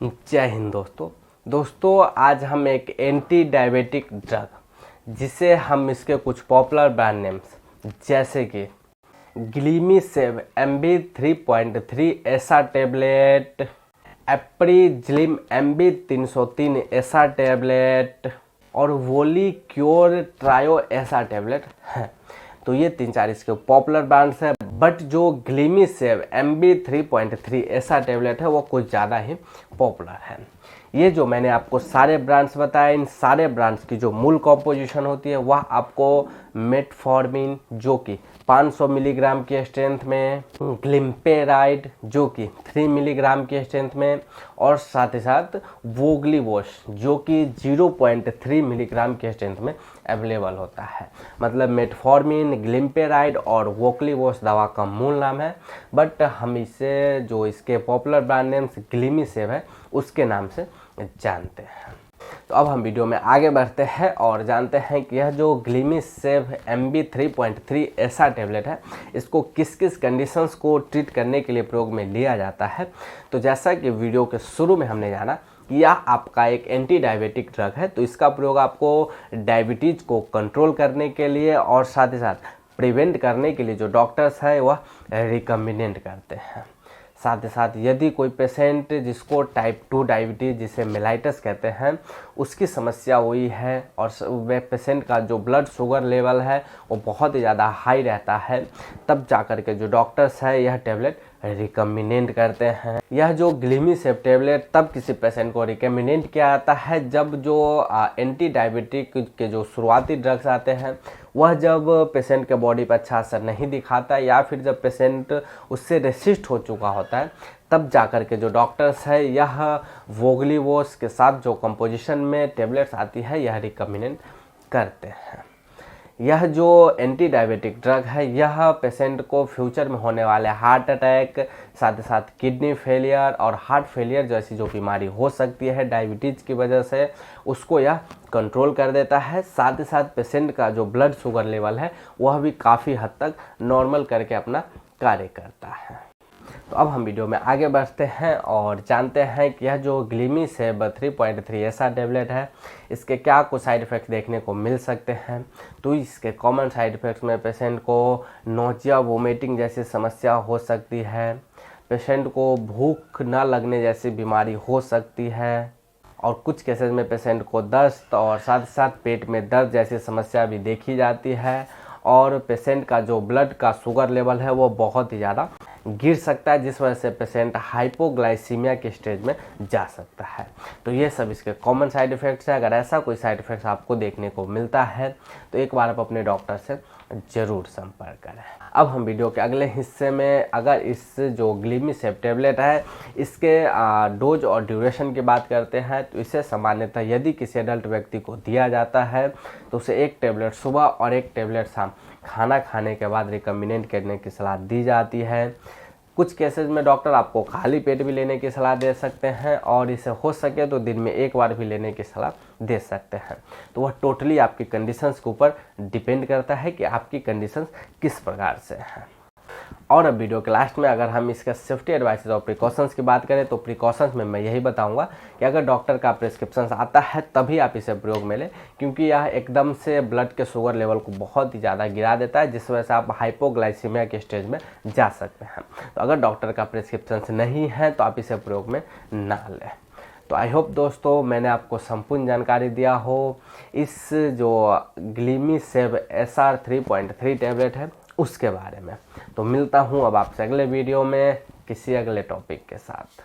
जय हिंद दोस्तों आज हम एक एंटी डायबिटिक ड्रग जिसे हम इसके कुछ पॉपुलर ब्रांड नेम्स जैसे कि ग्लिमिसेव MB 3.3 ऐसा टैबलेट, एप्रीजिलिम MB 303 ऐसा टैबलेट और वोली क्योर ट्रायो ऐसा टैबलेट है। तो ये 3-4 इसके पॉपुलर ब्रांड्स हैं, बट जो ग्लिमिसेव MB 3.3 ऐसा टैबलेट है वो कुछ ज़्यादा ही पॉपुलर है। ये जो मैंने आपको सारे ब्रांड्स बताए, इन सारे ब्रांड्स की जो मूल कॉम्पोजिशन होती है वह आपको मेटफॉर्मिन जो कि 500 मिलीग्राम की स्ट्रेंथ में, ग्लिम्पेराइड जो कि 3 मिलीग्राम की स्ट्रेंथ में और साथ ही साथ वोगलीवोश जो कि 0.3 मिलीग्राम की स्ट्रेंथ में अवेलेबल होता है। मतलब मेटफॉर्मिन, ग्लिम्पेराइड और वोगलीवोश दवा का मूल नाम है, बट हम इसे जो इसके पॉपुलर ब्रांड नेम्स ग्लिमिसेव है उसके नाम से जानते हैं। तो अब हम वीडियो में आगे बढ़ते हैं और जानते हैं कि यह जो ग्लिमिसेव MB 3.3 ऐसा टैबलेट है इसको किस किस कंडीशंस को ट्रीट करने के लिए प्रयोग में लिया जाता है। तो जैसा कि वीडियो के शुरू में हमने जाना कि यह आपका एक एंटी डायबिटिक ड्रग है, तो इसका प्रयोग आपको डायबिटीज़ को कंट्रोल करने के लिए और साथ ही साथ प्रिवेंट करने के लिए जो डॉक्टर्स हैं वह रिकमेंड करते हैं। साथ ही साथ यदि कोई पेशेंट जिसको टाइप 2 डायबिटीज़ जिसे मेलाइटस कहते हैं उसकी समस्या हुई है और वह पेशेंट का जो ब्लड शुगर लेवल है वो बहुत ही ज़्यादा हाई रहता है, तब जाकर के जो डॉक्टर्स है यह टैबलेट रिकमेंड करते हैं। यह जो ग्लिमिसेव टैबलेट तब किसी पेशेंट को रिकमेंड किया जाता है जब जो एंटी डायबिटिक के जो शुरुआती ड्रग्स आते हैं वह जब पेशेंट के बॉडी पर अच्छा असर नहीं दिखाता या फिर जब पेशेंट उससे रेसिस्ट हो चुका होता है, तब जाकर के जो डॉक्टर्स है यह वोगलीवोश के साथ जो कंपोजिशन में टैबलेट्स आती है यह रिकमेंड करते हैं। यह जो एंटी डायबिटिक ड्रग है यह पेशेंट को फ्यूचर में होने वाले हार्ट अटैक, साथ ही साथ किडनी फेलियर और हार्ट फेलियर जैसी जो बीमारी हो सकती है डायबिटीज़ की वजह से उसको यह कंट्रोल कर देता है। साथ ही साथ पेशेंट का जो ब्लड शुगर लेवल है वह भी काफ़ी हद तक नॉर्मल करके अपना कार्य करता है। तो अब हम वीडियो में आगे बढ़ते हैं और जानते हैं कि यह जो ग्लिमिसेव 3.3 ऐसा टैबलेट है इसके क्या कुछ साइड इफ़ेक्ट्स देखने को मिल सकते हैं। तो इसके कॉमन साइड इफ़ेक्ट्स में पेशेंट को नोजिया, वोमिटिंग जैसी समस्या हो सकती है, पेशेंट को भूख न लगने जैसी बीमारी हो सकती है और कुछ केसेस में पेशेंट को दस्त और साथ ही साथ पेट में दर्द जैसी समस्या भी देखी जाती है और पेशेंट का जो ब्लड का शुगर लेवल है वो बहुत ही ज़्यादा गिर सकता है, जिस वजह से पेशेंट हाइपोग्लाइसीमिया के स्टेज में जा सकता है। तो ये सब इसके कॉमन साइड इफ़ेक्ट्स है। अगर ऐसा कोई साइड इफ़ेक्ट्स आपको देखने को मिलता है तो एक बार आप अपने डॉक्टर से ज़रूर संपर्क करें। अब हम वीडियो के अगले हिस्से में अगर इस जो ग्लिमिसेव टैबलेट है इसके डोज और ड्यूरेशन की बात करते हैं, तो इसे सामान्यतः यदि किसी एडल्ट व्यक्ति को दिया जाता है तो उसे एक टैबलेट सुबह और एक टैबलेट शाम खाना खाने के बाद रिकमेंड करने की सलाह दी जाती है। कुछ केसेस में डॉक्टर आपको खाली पेट भी लेने की सलाह दे सकते हैं और इसे हो सके तो दिन में एक बार भी लेने की सलाह दे सकते हैं। तो वह टोटली आपकी कंडीशंस के ऊपर डिपेंड करता है कि आपकी कंडीशंस किस प्रकार से हैं। और अब वीडियो के लास्ट में अगर हम इसका सेफ्टी एडवाइस और प्रिकॉशंस की बात करें तो प्रिकॉशंस में मैं यही बताऊंगा कि अगर डॉक्टर का प्रिस्क्रिप्शन आता है तभी आप इसे प्रयोग में लें, क्योंकि यह एकदम से ब्लड के शुगर लेवल को बहुत ही ज़्यादा गिरा देता है, जिस वजह से आप हाइपोग्लाइसीमिया के स्टेज में जा सकते हैं। तो अगर डॉक्टर का प्रिस्क्रिप्शन नहीं है तो आप इसे प्रयोग में ना लें। तो आई होप दोस्तों मैंने आपको संपूर्ण जानकारी दिया हो इस जो ग्लिमिसेव SR 3.3 टैबलेट है उसके बारे में। तो मिलता हूँ अब आपसे अगले वीडियो में किसी अगले टॉपिक के साथ।